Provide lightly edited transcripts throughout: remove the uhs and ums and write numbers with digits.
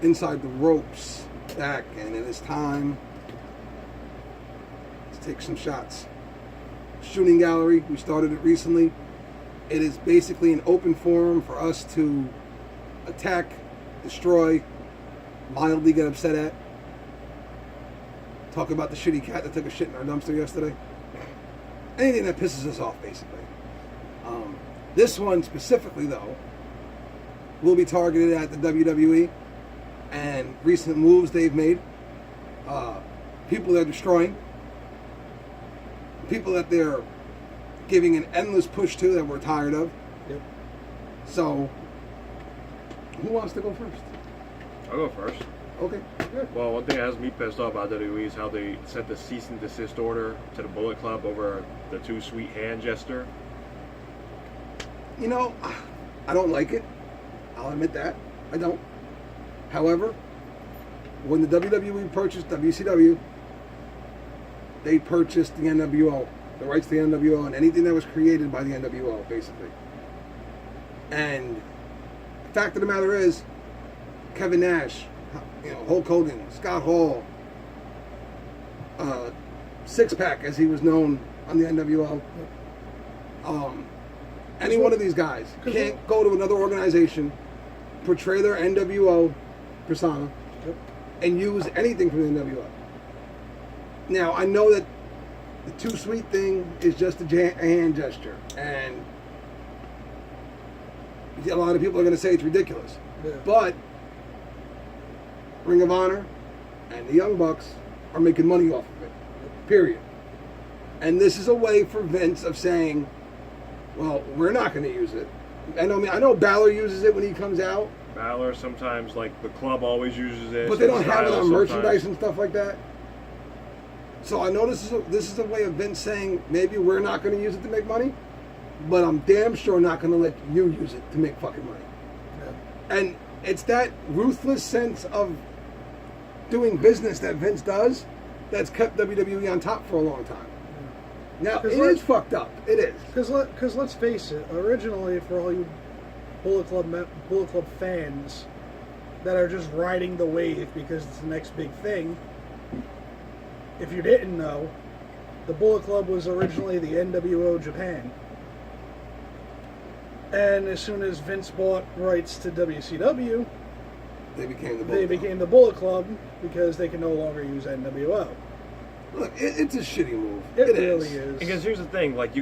inside the ropes back, and it is time to take some shots. Shooting gallery, we started it recently. It is basically an open forum for us to attack, destroy, mildly get upset at, talk about the shitty cat that took a shit in our dumpster yesterday. Anything that pisses us off, basically. This one specifically, though, will be targeted at the WWE and recent moves they've made, people they're destroying, people that they're giving an endless push to that we're tired of. Yep. So, who wants to go first? I'll go first. Okay, good. Well, one thing that has me pissed off about WWE is how they sent the cease and desist order to the Bullet Club over the Too Sweet hand gesture. You know, I don't like it. I'll admit that. I don't. However, when the WWE purchased WCW, they purchased the NWO, the rights to the NWO, and anything that was created by the NWO, basically. And the fact of the matter is, Kevin Nash, Hulk Hogan, Scott Hall, Six Pack, as he was known on the NWO. Any one of these guys can't go to another organization, portray their NWO persona, and use anything from the NWO. Now, I know that the Too Sweet thing is just a hand gesture, and a lot of people are going to say it's ridiculous. Yeah. But Ring of Honor and the Young Bucks are making money off of it, period. And this is a way for Vince of saying, well, we're not going to use it. I know Balor uses it when he comes out. Balor sometimes, like, the club always uses it. But they don't have it on Styles merchandise sometimes. and stuff like that. So I know this is a way of Vince saying, maybe we're not going to use it to make money, but I'm damn sure not going to let you use it to make fucking money. Yeah. And it's that ruthless sense of doing business that Vince does that's kept WWE on top for a long time. Now, it is fucked up. It is. Because let's face it, originally, for all you Bullet Club fans that are just riding the wave because it's the next big thing, if you didn't know, the Bullet Club was originally the NWO Japan. And as soon as Vince bought rights to WCW, They became the Bullet Club because they can no longer use NWO. Look, it's a shitty move. It really is. Because here's the thing, like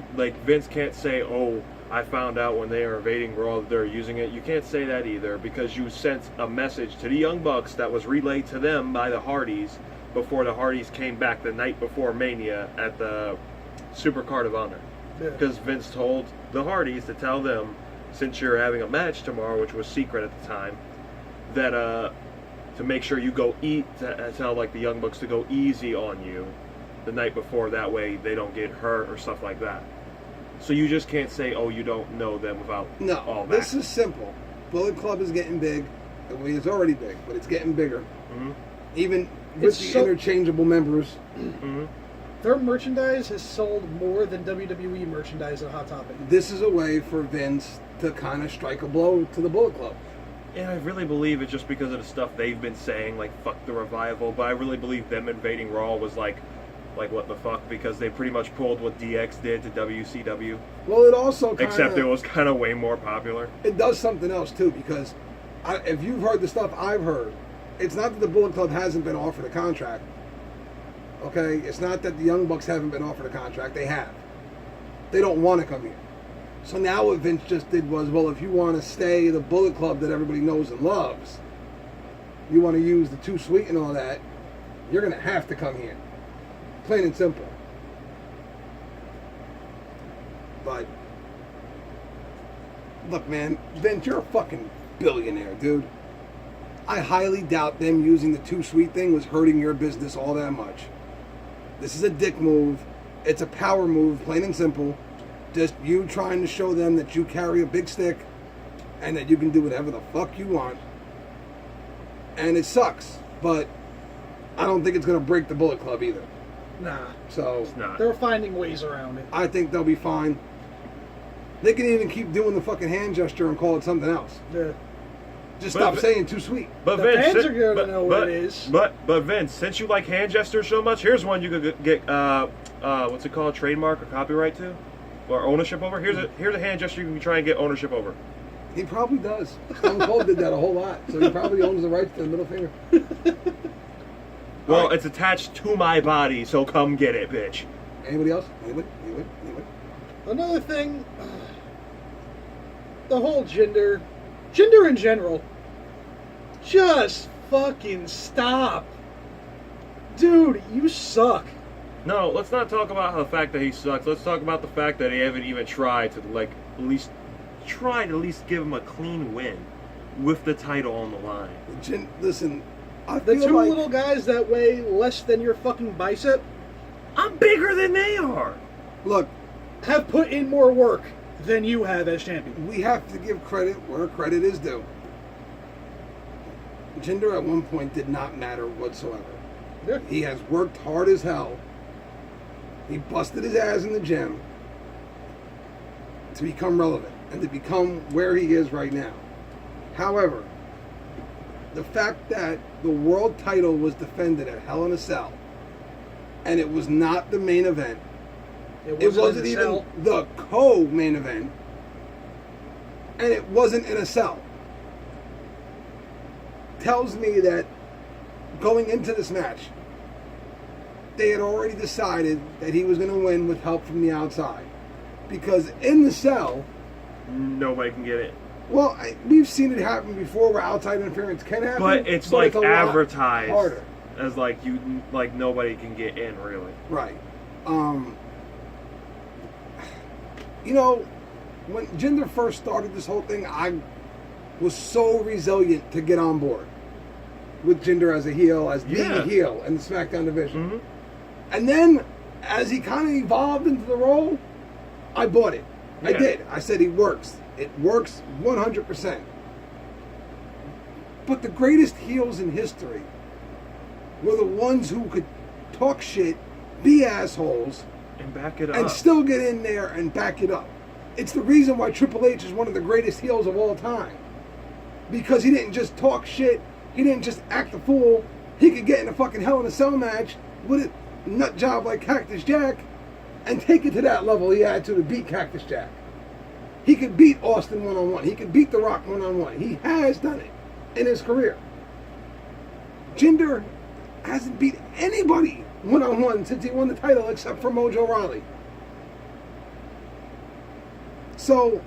Vince can't say, "Oh, I found out when they are invading Raw that they're using it." You can't say that either because you sent a message to the Young Bucks that was relayed to them by the Hardys before the Hardys came back the night before Mania at the Super Card of Honor. Yeah. Because Vince told the Hardys to tell them, since you're having a match tomorrow, which was secret at the time, that to make sure you go tell like the Young Bucks to go easy on you the night before, that way they don't get hurt or stuff like that. So you just can't say, oh, you don't know them without all that. This is simple. Bullet Club is getting big. I mean, it's already big, but it's getting bigger. Mm-hmm. Even with the interchangeable members. Mm-hmm. Their merchandise has sold more than WWE merchandise at Hot Topic. This is a way for Vince to kind of strike a blow to the Bullet Club. And I really believe it's just because of the stuff they've been saying, like, fuck the revival, but I really believe them invading Raw was like what the fuck, because they pretty much pulled what DX did to WCW. Well, it also kind of... Except it was kind of way more popular. It does something else, too, because if you've heard the stuff I've heard, it's not that the Bullet Club hasn't been offered a contract. Okay? It's not that the Young Bucks haven't been offered a contract. They have. They don't want to come here. So now what Vince just did was, well, if you want to stay the Bullet Club that everybody knows and loves, you want to use the Too Sweet and all that, you're going to have to come here. Plain and simple. But, look, man, Vince, you're a fucking billionaire, dude. I highly doubt them using the Too Sweet thing was hurting your business all that much. This is a dick move. It's a power move, plain and simple. Just you trying to show them that you carry a big stick and that you can do whatever the fuck you want. And it sucks, but I don't think it's going to break the Bullet Club either. Nah. So It's not. They're finding ways around it. I think they'll be fine. They can even keep doing the fucking hand gesture and call it something else. Yeah. Just stop saying too sweet. But The Vince, fans are gonna know what it is. But Vince, since you like hand gestures so much, here's one you could get what's it called, trademark or copyright to, or ownership over. Here's a hand gesture you can try and get ownership over. He probably does. Stone Cold did that a whole lot, so he probably owns the rights to the middle finger. Well, it's attached to my body, so come get it, bitch. Anybody else? Anybody? Another thing, the whole gender in general, just fucking stop. Dude, you suck. No, let's not talk about the fact that he sucks. Let's talk about the fact that he haven't even tried to at least give him a clean win with the title on the line. Listen, I The feel two like little guys that weigh less than your fucking bicep I'm bigger than they are. look, have put in more work than you have as champion. we have to give credit where credit is due. Jinder at one point did not matter whatsoever. Yeah. He has worked hard as hell. He busted his ass in the gym to become relevant and to become where he is right now. However, the fact that the world title was defended at Hell in a Cell and it was not the main event, it wasn't in a even cell. the co-main event, and it wasn't in a cell, tells me that going into this match, they had already decided that he was going to win with help from the outside. Because in the cell, Nobody can get it. well, we've seen it happen before where outside interference can happen. But it's a like lot advertised harder. as like nobody can get in really. Right. You know, when Jinder first started this whole thing, I was so resilient to get on board with Jinder as a heel, as being a heel in the SmackDown division. Mm-hmm. And then, as he kind of evolved into the role, I bought it. I Yeah. did. I said he works. It works 100%. But the greatest heels in history were the ones who could talk shit, be assholes, And back it up. and still get in there and back it up. It's the reason why Triple H is one of the greatest heels of all time. Because he didn't just talk shit, he didn't just act a fool. He could get in a fucking Hell in a Cell match with a nut job like Cactus Jack and take it to that level he had to beat Cactus Jack. He could beat Austin one-on-one. He could beat The Rock one-on-one. He has done it in his career. Jinder hasn't beat anybody one-on-one since he won the title except for Mojo Rawley. So,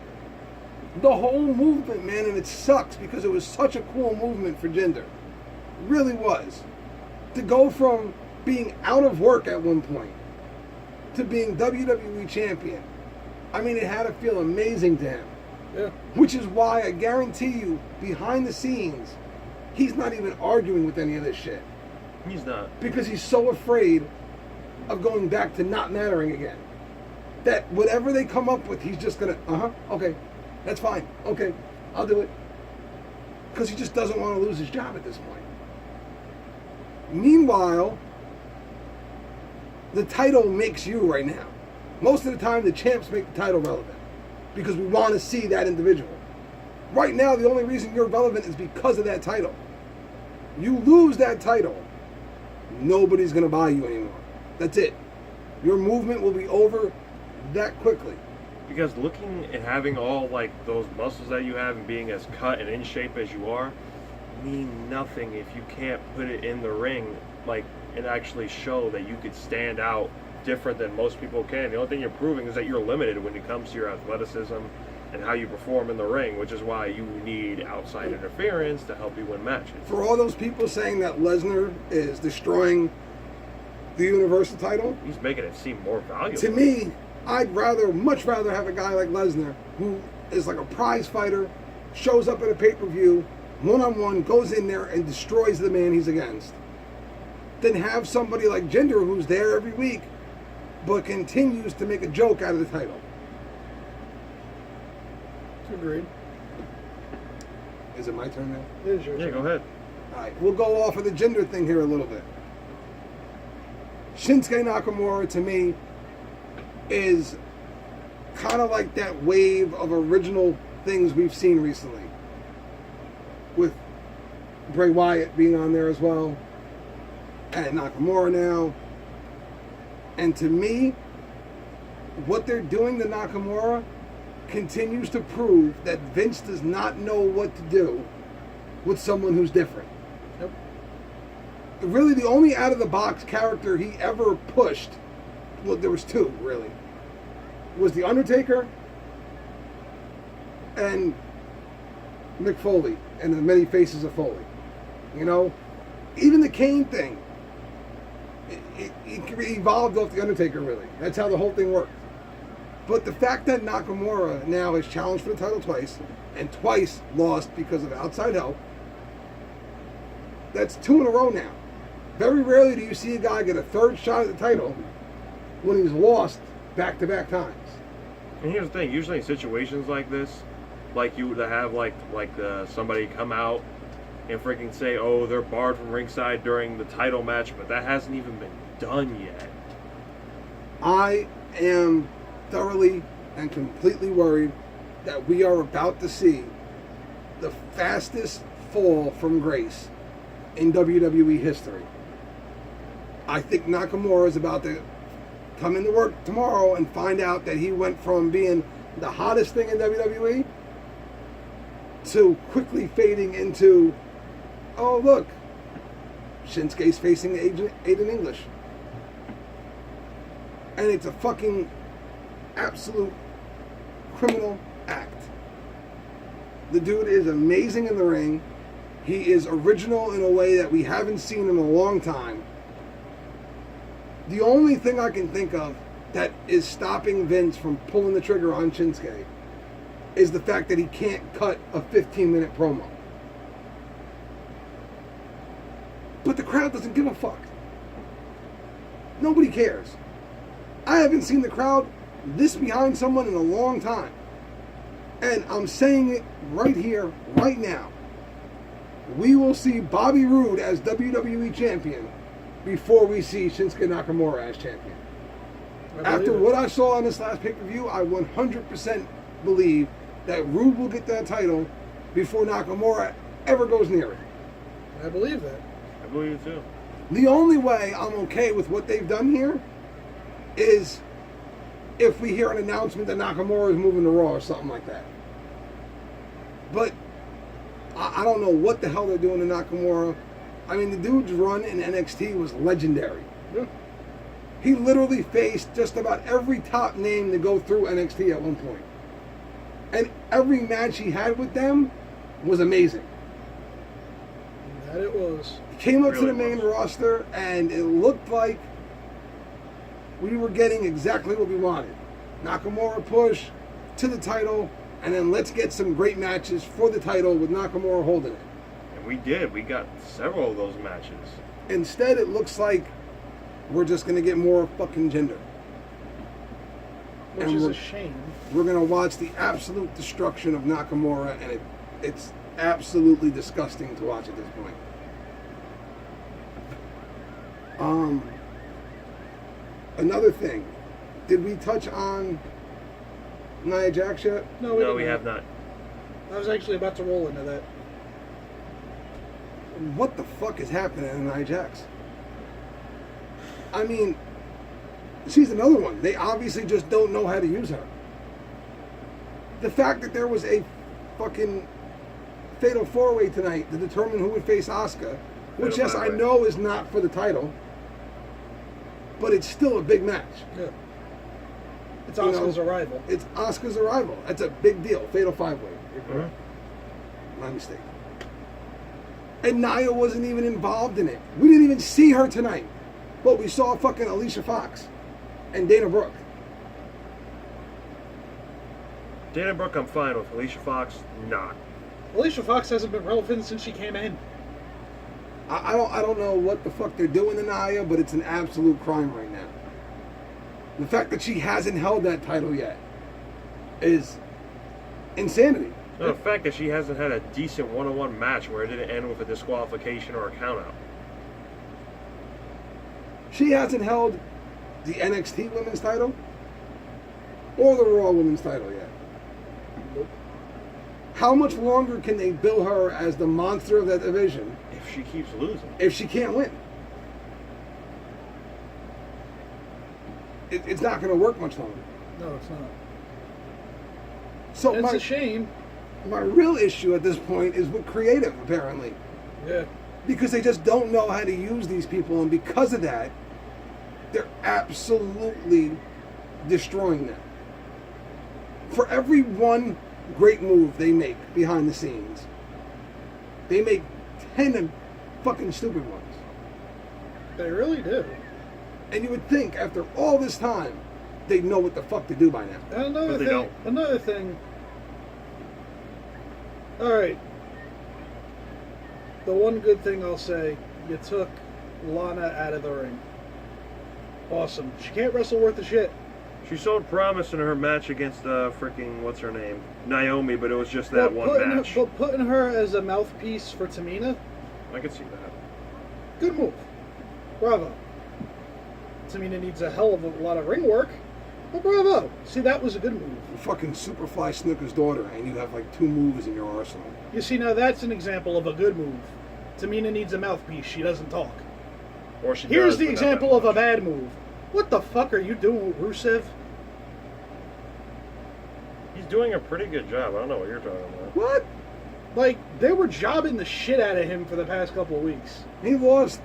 the whole movement, man, and it sucks because it was such a cool movement for Jinder. It really was. To go from being out of work at one point to being WWE champion. I mean, it had to feel amazing to him. Yeah. Which is why I guarantee you, behind the scenes, he's not even arguing with any of this shit. He's not. Because he's so afraid of going back to not mattering again. That whatever they come up with, he's just gonna, okay, that's fine, okay, I'll do it. Because he just doesn't want to lose his job at this point. Meanwhile, the title makes you right now. Most of the time, the champs make the title relevant. Because we want to see that individual. Right now, the only reason you're relevant is because of that title. You lose that title, nobody's going to buy you anymore. That's it. Your movement will be over that quickly. Because looking and having all like those muscles that you have and being as cut and in shape as you are mean nothing if you can't put it in the ring like and actually show that you could stand out different than most people can. The only thing you're proving is that you're limited when it comes to your athleticism and how you perform in the ring, which is why you need outside interference to help you win matches. For all those people saying that Lesnar is destroying the Universal title, He's making it seem more valuable. to me, I'd much rather have a guy like Lesnar who is like a prize fighter, shows up at a pay-per-view, one-on-one, goes in there and destroys the man he's against, than have somebody like Jinder who's there every week but continues to make a joke out of the title. Agreed. Is it my turn now? It is your Yeah, turn. go ahead. All right, we'll go off of the Jinder thing here a little bit. Shinsuke Nakamura, to me, is kind of like that wave of original things we've seen recently. With Bray Wyatt being on there as well, and Nakamura now. And to me, what they're doing to Nakamura continues to prove that Vince does not know what to do with someone who's different. Yep. Really, the only out-of-the-box character he ever pushed, well, there was two, really, was The Undertaker and Mick Foley and the many faces of Foley. You know? Even the Kane thing, it evolved off The Undertaker, really. That's how the whole thing worked. But the fact that Nakamura now is challenged for the title twice, and twice lost because of outside help, that's 2 in a row now. Very rarely do you see a guy get a third shot at the title when he's lost back-to-back times. And here's the thing, usually in situations like this, like you would have somebody come out and freaking say, oh, they're barred from ringside during the title match, but that hasn't even been done yet. I am thoroughly and completely worried that we are about to see the fastest fall from grace in WWE history. I think Nakamura is about to come into work tomorrow and find out that he went from being the hottest thing in WWE to quickly fading into, oh look, Shinsuke's facing Aiden English. And it's a fucking absolute criminal act. The dude is amazing in the ring. He is original in a way that we haven't seen in a long time. The only thing I can think of that is stopping Vince from pulling the trigger on Shinsuke is the fact that he can't cut a 15-minute promo. But the crowd doesn't give a fuck. Nobody cares. I haven't seen the crowd this behind someone in a long time. And I'm saying it right here, right now. We will see Bobby Roode as WWE Champion before we see Shinsuke Nakamura as champion. After what I saw on this last pay-per-view, I 100% believe that Roode will get that title before Nakamura ever goes near it. I believe that. I believe it too. The only way I'm okay with what they've done here is if we hear an announcement that Nakamura is moving to Raw or something like that. But I don't know what the hell they're doing to Nakamura. I mean, the dude's run in NXT was legendary. Yeah. He literally faced just about every top name to go through NXT at one point. And every match he had with them was amazing. That it was. He came up Really to the main roster, and it looked like we were getting exactly what we wanted. Nakamura push to the title, and then let's get some great matches for the title with Nakamura holding it. And we did. We got several of those matches. Instead, it looks like we're just going to get more fucking Jinder. Which And is we're- a shame. We're going to watch the absolute destruction of Nakamura, and it's absolutely disgusting to watch at this point. Another thing, did we touch on Nia Jax yet? No, We have not. I was actually about to roll into that. What the fuck is happening to Nia Jax? I mean, she's another one. They obviously just don't know how to use her. The fact that there was a fucking fatal four-way tonight to determine who would face Asuka, which, Fatal yes, I five-way. know is not for the title, but it's still a big match. Yeah. It's You know, Asuka's arrival. It's Asuka's arrival. That's a big deal. Fatal five-way. You're correct. My mistake. And Nia wasn't even involved in it. We didn't even see her tonight. But we saw fucking Alicia Fox and Dana Brooke. Dana Brooke, I'm fine with. Alicia Fox, not. Alicia Fox hasn't been relevant since she came in. I don't know what the fuck they're doing to Nia, but it's an absolute crime right now. The fact that she hasn't held that title yet is insanity. No, the fact that she hasn't had a decent one-on-one match where it didn't end with a disqualification or a countout. She hasn't held the NXT Women's title or the Raw Women's title yet. Nope. How much longer can they bill her as the monster of that division If she keeps losing. if she can't win? It's not going to work much longer. No, it's not. So And it's a shame. my real issue at this point is with creative, apparently. Yeah. Because they just don't know how to use these people, and because of that, they're absolutely destroying them. For every one great move they make behind the scenes, they make 10 fucking stupid ones. They really do. And you would think after all this time, they'd know what the fuck to do by now. And another But they thing. don't. Another thing. All right. The one good thing I'll say, you took Lana out of the ring. Awesome. She can't wrestle worth a shit. She showed promise in her match against freaking what's her name, Naomi, but it was just that one match. But putting her as a mouthpiece for Tamina, I could see that. good move. Bravo. Tamina needs a hell of a lot of ring work, but bravo. See, that was a good move. Fucking Superfly Snooker's daughter, and you have like 2 moves in your arsenal. You see, now that's an example of a good move. Tamina needs a mouthpiece. She doesn't talk. Or she Here's does, the but not example that of a much. bad move. What the fuck are you doing with Rusev? He's doing a pretty good job. I don't know what you're talking about. What? Like, they were jobbing the shit out of him for the past couple of weeks. He lost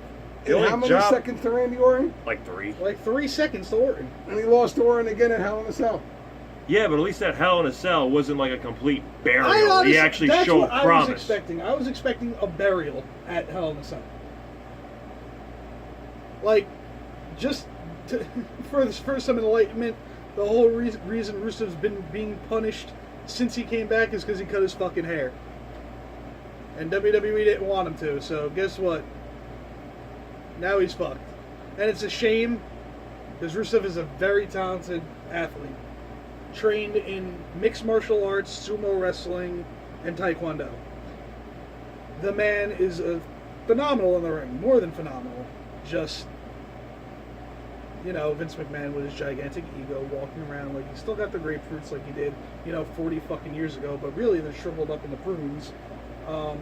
The in only how many job- seconds to Randy Orton? Like 3. Like 3 seconds to Orton. And he lost to Orton again at Hell in a Cell. Yeah, but at least that Hell in a Cell wasn't like a complete burial. Honestly, He actually that's showed what I was promise. expecting. I was expecting a burial at Hell in a Cell. Like, just for some enlightenment, the whole reason Rusev's been being punished since he came back is because he cut his fucking hair. And WWE didn't want him to, so guess what? Now he's fucked. And it's a shame, because Rusev is a very talented athlete. Trained in mixed martial arts, sumo wrestling, and taekwondo. The man is phenomenal in the ring. More than phenomenal. Just, Vince McMahon with his gigantic ego walking around like he still got the grapefruits like he did, 40 fucking years ago, but really they're shriveled up into prunes. I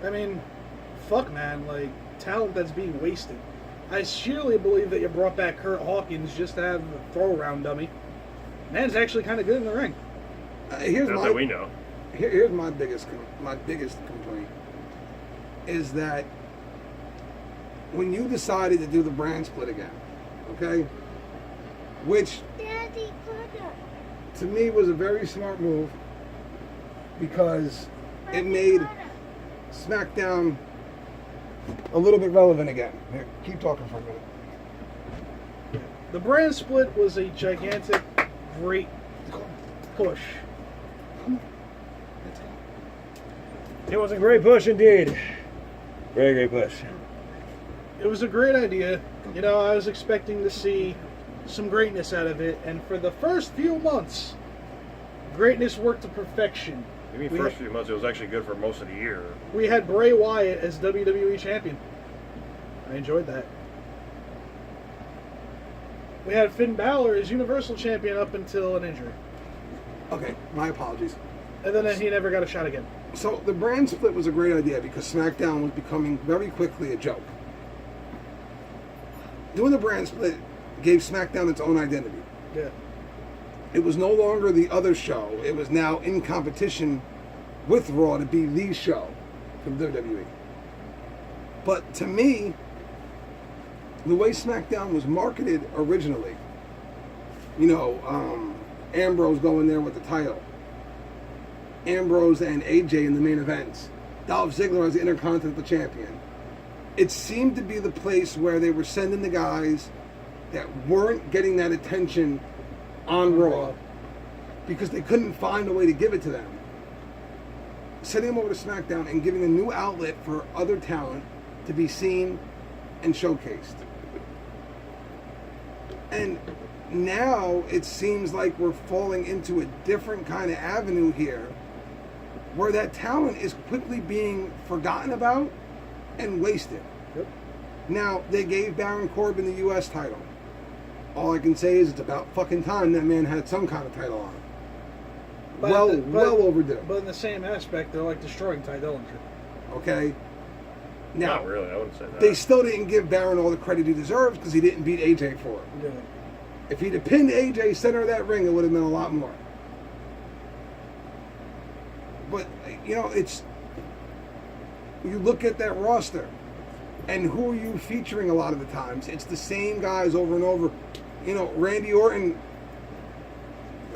mean, fuck, man, like, talent that's being wasted. I surely believe that you brought back Kurt Hawkins just to have a throw-around dummy. Man's actually kind of good in the ring. Here's Not my that we know. here's my biggest complaint is that when you decided to do the brand split again, okay, which Daddy, Coda. to me was a very smart move because it made SmackDown a little bit relevant again. Here, keep talking for a minute. The brand split was a gigantic, great push. It was a great push indeed. Very great push. It was a great idea. I was expecting to see some greatness out of it, and for the first few months, greatness worked to perfection. You mean We first had- few months? It was actually good for most of the year. We had Bray Wyatt as WWE Champion. I enjoyed that. We had Finn Balor as Universal Champion up until an injury. Okay, my apologies. And then he never got a shot again. So the brand split was a great idea because SmackDown was becoming very quickly a joke. Doing the brand split gave SmackDown its own identity. Yeah. It was no longer the other show. It was now in competition with Raw to be the show from WWE. But to me, the way SmackDown was marketed originally, Ambrose going there with the title, Ambrose and AJ in the main events, Dolph Ziggler as the Intercontinental Champion, it seemed to be the place where they were sending the guys that weren't getting that attention on Raw because they couldn't find a way to give it to them. Sending them over to SmackDown and giving a new outlet for other talent to be seen and showcased. And now it seems like we're falling into a different kind of avenue here where that talent is quickly being forgotten about and wasted. Yep. Now, they gave Baron Corbin the U.S. title. All I can say is it's about fucking time that man had some kind of title on. well overdue. But in the same aspect, they're like destroying Ty Dillinger. Okay. Now, Not really, I wouldn't say that. they still didn't give Baron all the credit he deserves because he didn't beat AJ for it. Yeah. If he'd have pinned AJ center of that ring, it would have been a lot more. But, you know, you look at that roster, and who are you featuring a lot of the times? It's the same guys over and over. You know, Randy Orton,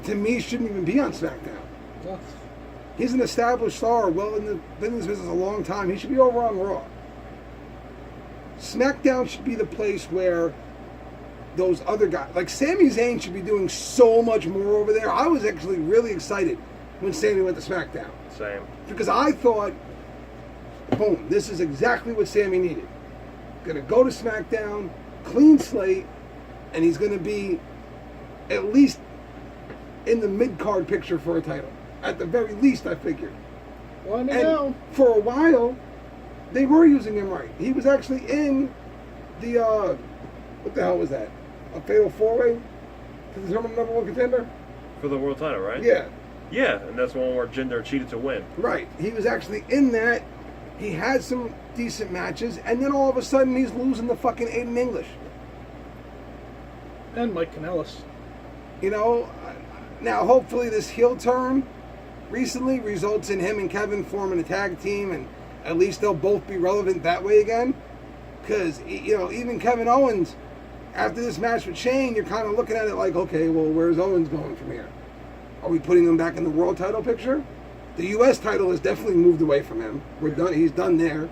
to me, shouldn't even be on SmackDown. Yeah. He's an established star, well in the business a long time. He should be over on Raw. SmackDown should be the place where those other guys, like Sami Zayn, should be doing so much more over there. I was actually really excited when Sami went to SmackDown. Same. Because I thought, boom, this is exactly what Sami needed. Going to go to SmackDown, clean slate, and he's going to be at least in the mid-card picture for a title. At the very least, I figured. Well, I mean, And now, for a while, they were using him right. He was actually in the, what the hell was that? A Fatal 4-Way to determine the number one contender? For the world title, right? Yeah, Yeah, and that's one where Jinder cheated to win. right. He was actually in that. He had some decent matches, and then all of a sudden he's losing the fucking Aiden English. and Mike Kanellis. You know, now hopefully this heel turn recently results in him and Kevin forming a tag team, and at least they'll both be relevant that way again. Because, you know, even Kevin Owens, after this match with Shane, you're kind of looking at it like, okay, well, where's Owens going from here? Are we putting him back in the world title picture? The U.S. title has definitely moved away from him. We're done. He's done there.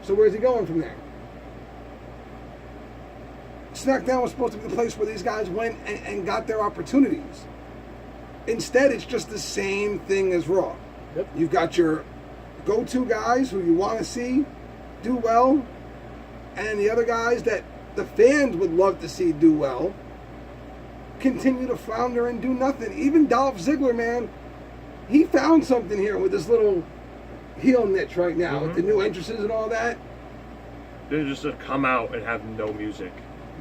So where's he going from there? SmackDown was supposed to be the place where these guys went and got their opportunities. Instead, it's just the same thing as Raw. Yep. You've got your go-to guys who you want to see do well, and the other guys that the fans would love to see do well continue to flounder and do nothing. Even Dolph Ziggler, man, he found something here with this little heel niche right now with the new entrances and all that. They just to come out and have no music.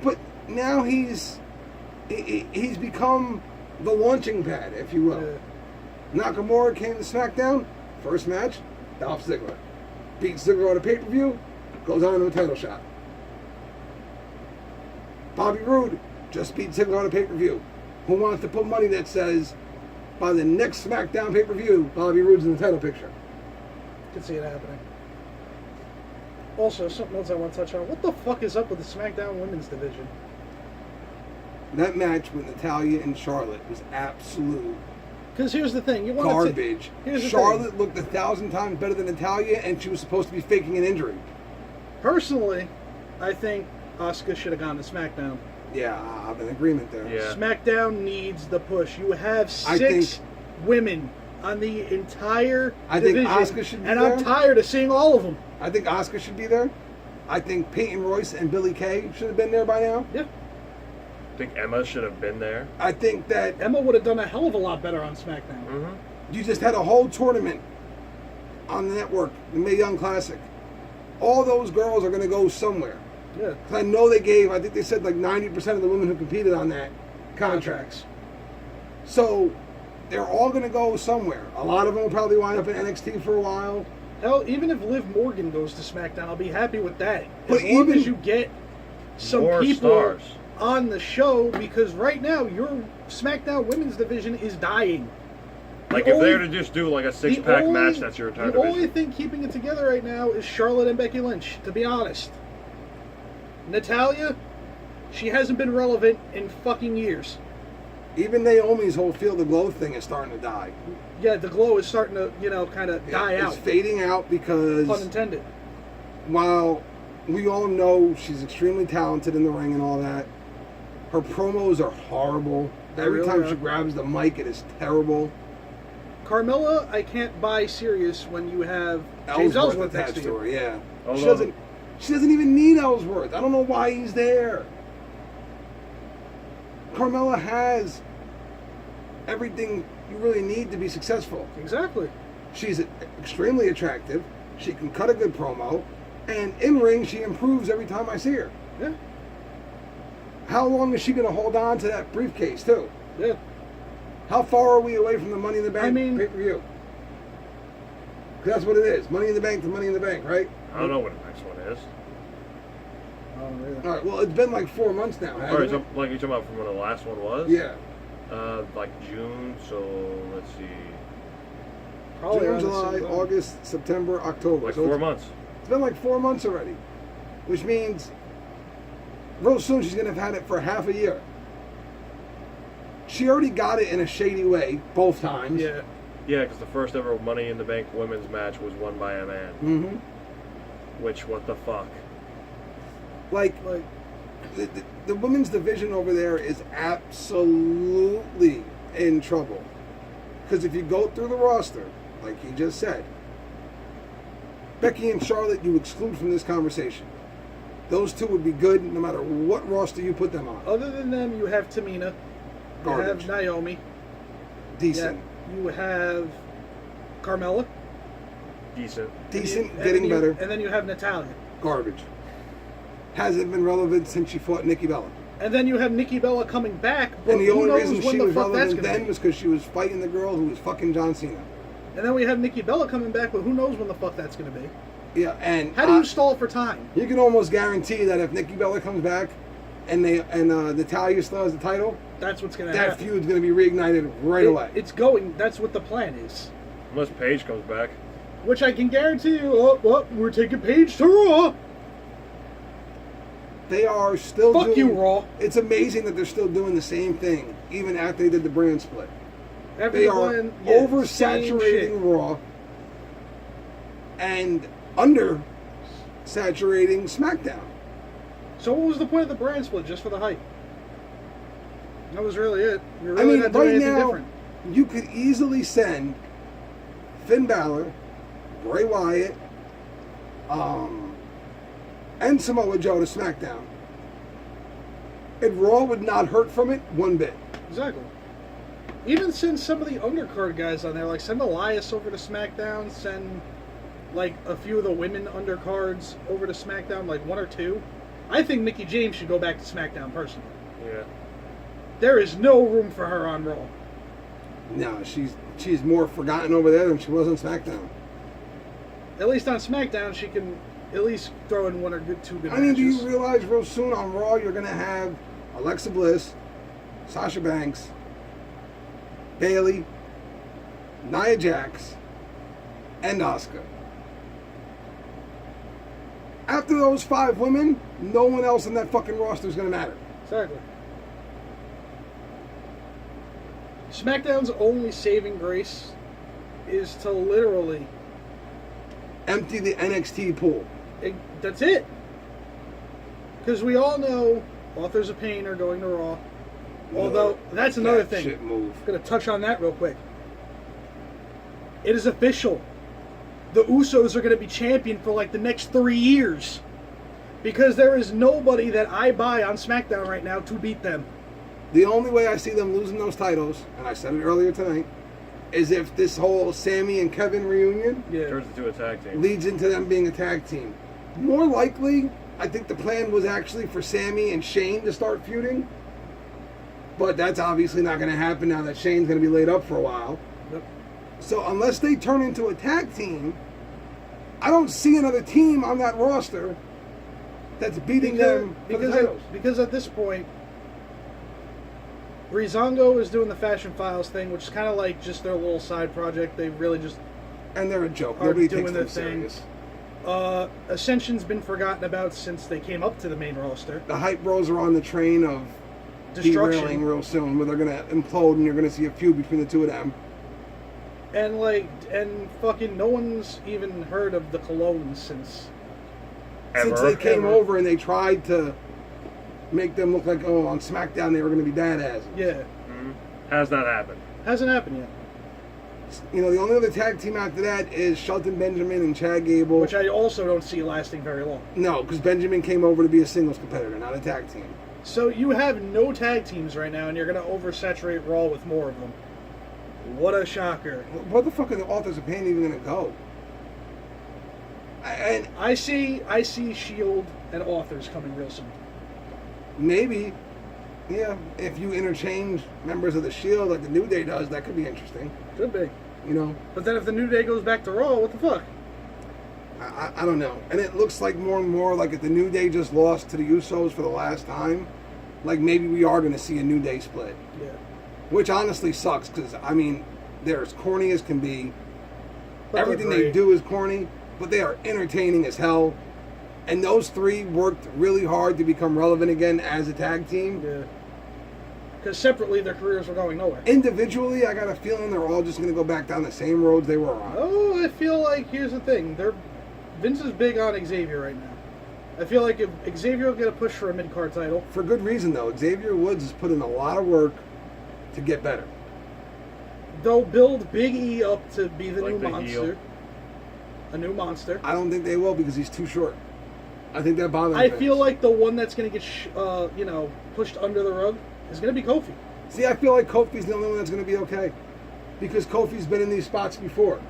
But now he's become the launching pad, if you will. Nakamura came to SmackDown, first match, Dolph Ziggler. Beats Ziggler on a pay-per-view, goes on to a title shot. Bobby Roode just beat Ziggler on a pay-per-view. Who wants to put money that says, by the next SmackDown pay-per-view, Bobby Roode's in the title picture? Could see it happening. Also, something else I want to touch on. What the fuck is up with the SmackDown women's division? That match with Natalya and Charlotte was absolute Because here's the thing. You want garbage. Here's the Charlotte thing. looked 1,000 times better than Natalya, and she was supposed to be faking an injury. Personally, I think Asuka should have gone to SmackDown. Yeah, I'm in agreement there. Yeah. SmackDown needs the push. You have I six women on the entire I think division, Asuka should be and there. I'm tired of seeing all of them. I think Asuka should be there. I think Peyton Royce and Billie Kay should have been there by now. Yeah. I think Emma should have been there. I think that Emma would have done a hell of a lot better on SmackDown. Mm-hmm. you just had a whole tournament on the network, the Mae Young Classic. All those girls are going to go somewhere. Yeah. 'Cause I know they gave, I think they said like 90% of the women who competed on that contracts. So they're all going to go somewhere. A lot of them will probably wind up in NXT for a while. Hell, even if Liv Morgan goes to SmackDown, I'll be happy with that. But As long even- as you get some More people stars. on the show, because right now your SmackDown women's division is dying. Like The if they only- were to just do like a the six-pack only- match, that's your entire The only division. thing keeping it together right now is Charlotte and Becky Lynch, to be honest. Natalya, she hasn't been relevant in fucking years. Even Naomi's whole Feel the Glow thing is starting to die. Yeah, the glow is starting to, kind of die It's out. fading out because Pun intended. while we all know she's extremely talented in the ring and all that, her promos are horrible. They Every really time are. she grabs the mic, it is terrible. Carmella, I can't buy serious when you have James Ellsworth next to attached to her, you. yeah. Although- She doesn't even need Ellsworth. I don't know why he's there. Carmella has everything you really need to be successful. Exactly. She's extremely attractive. She can cut a good promo. And in ring, she improves every time I see her. Yeah. How long is she going to hold on to that briefcase, too? Yeah. How far are we away from the Money in the Bank pay-per-view? Because that's what it is. Money in the Bank to Money in the Bank, right? I don't know what the next one is. Oh, really? All right, well, it's been like 4 months now, hasn't it? Like you're talking about from when the last one was? Yeah. Like June, so let's see. Probably June, around the July, same time. August, September, October. Like So 4 it's- months. It's been like 4 months already, which means real soon she's gonna have had it for half a year. She already got it in a shady way both times. Yeah. Yeah, because the first ever Money in the Bank women's match was won by a man. Mm-hmm. Which, what the fuck? Like the women's division over there is absolutely in trouble. Because if you go through the roster, like you just said, Becky and Charlotte you exclude from this conversation. Those two would be good no matter what roster you put them on. Other than them, you have Tamina. You Garbage. have Naomi. Decent. Yeah, you have Carmella. Decent. Decent, And getting then better. And then you have Natalya. Garbage. Hasn't been relevant since she fought Nikki Bella. And then you have Nikki Bella coming back, but And the who only knows reason when she the was fuck that's relevant going to then be. was because she was fighting the girl who was fucking John Cena. And then we have Nikki Bella coming back, but who knows when the fuck that's going to be. Yeah, and How do you stall for time? you can almost guarantee that if Nikki Bella comes back and Natalya still has the title, That's what's going to that happen. feud's going to be reignited right away. It's going. That's what the plan is. Unless Paige comes back. Which I can guarantee you. Oh, we're taking Paige to Raw. They are still Fuck doing, you, Raw. It's amazing that they're still doing the same thing, even after they did the brand split. After They the are plan, yeah, same oversaturating shit. Raw and under saturating SmackDown. So what was the point of the brand split? Just for the hype? That was really it. You're I really mean, not doing right anything now, different. you could easily send Finn Balor, Bray Wyatt, and Samoa Joe to SmackDown. And Raw would not hurt from it one bit. Exactly. Even send some of the undercard guys on there, like send Elias over to SmackDown, send like a few of the women undercards over to SmackDown, like 1 or 2. I think Mickie James should go back to SmackDown personally. Yeah. There is no room for her on Raw. No, she's more forgotten over there than she was on SmackDown. At least on SmackDown, she can at least throw in 1 or 2 good I mean, do matches. you realize real soon on Raw you're going to have Alexa Bliss, Sasha Banks, Bayley, Nia Jax, and Asuka. After those 5 women, no one else in that fucking roster is going to matter. Exactly. SmackDown's only saving grace is to literally... Empty the NXT pool. That's it. Because we all know Authors of Pain are going to Raw. Although, that's another That thing. shit move. I'm going to touch on that real quick. It is official. The Usos are going to be champion for like the next 3 years. Because there is nobody that I buy on SmackDown right now to beat them. The only way I see them losing those titles, and I said it earlier tonight, is if this whole Sammy and Kevin reunion Turns into a tag team. leads into them being a tag team. More likely, I think the plan was actually for Sammy and Shane to start feuding. But that's obviously not going to happen now that Shane's going to be laid up for a while. Yep. So unless they turn into a tag team, I don't see another team on that roster that's beating them for the titles. Because at this point, Breezango is doing the Fashion Files thing, which is kind of like just their little side project. They really just And they're a joke. are Nobody doing takes their them thing. serious. Ascension's been forgotten about since they came up to the main roster. The hype bros are on the train of derailing Destruction. real soon, where they're going to implode and you're going to see a feud between the two of them. And fucking no one's even heard of the Colognes since. Since Ever. they came Ever. over and they tried to make them look like, oh, on SmackDown they were going to be badasses. Yeah. Has not happened. Hasn't happened yet. You know, the only other tag team after that is Shelton Benjamin and Chad Gable. Which I also don't see lasting very long. No, because Benjamin came over to be a singles competitor, not a tag team. So you have no tag teams right now, and you're going to oversaturate Raw with more of them. What a shocker. What the fuck are the Authors of Pain even going to go? And I see Shield and Authors coming real soon. maybe, Yeah, if you interchange members of the Shield like the New Day does, that could be interesting. Could be. You know? But then if the New Day goes back to Raw, what the fuck? I don't know. And it looks like more and more like if the New Day just lost to the Usos for the last time, like maybe we are going to see a New Day split. Yeah. Which honestly sucks because, I mean, they're as corny as can be. But Everything they're they great. do is corny, but they are entertaining as hell. And those three worked really hard to become relevant again as a tag team. Yeah. Because separately, their careers were going nowhere. Individually, I got a feeling they're all just going to go back down the same roads they were on. Oh, I feel like, here's the thing. Vince is big on Xavier right now. I feel like if Xavier will get a push for a mid-card title. For good reason, though. Xavier Woods has put in a lot of work to get better. They'll build Big E up to be the Like new the monster. heel. A new monster. I don't think they will because he's too short. I think that bothers I Vince. feel like the one that's going to get, pushed under the rug is going to be Kofi. See, I feel like Kofi's the only one that's going to be okay. Because Kofi's been in these spots before.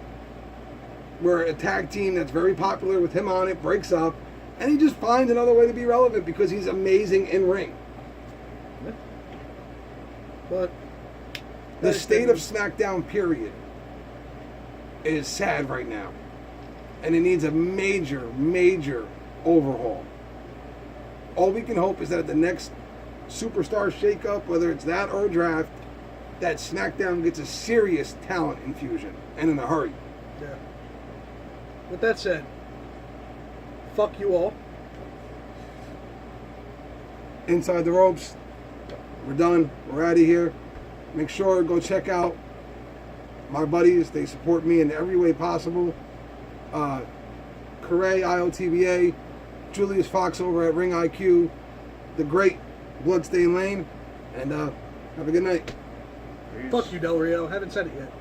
Where a tag team that's very popular with him on it breaks up, and he just finds another way to be relevant because he's amazing in ring. Yeah. But The state of SmackDown, period, is sad right now. And it needs a major, major overhaul. All we can hope is that at the next superstar shakeup, whether it's that or a draft, that SmackDown gets a serious talent infusion, and in a hurry. yeah. With that said, fuck you all. Inside the ropes. We're done. We're out of here. Make sure to go check out my buddies. They support me in every way possible. Corey, IOTBA, Julius Fox over at Ring IQ, the great Bloodstained Lane, and have a good night. Peace. Fuck you, Del Rio. Haven't said it yet.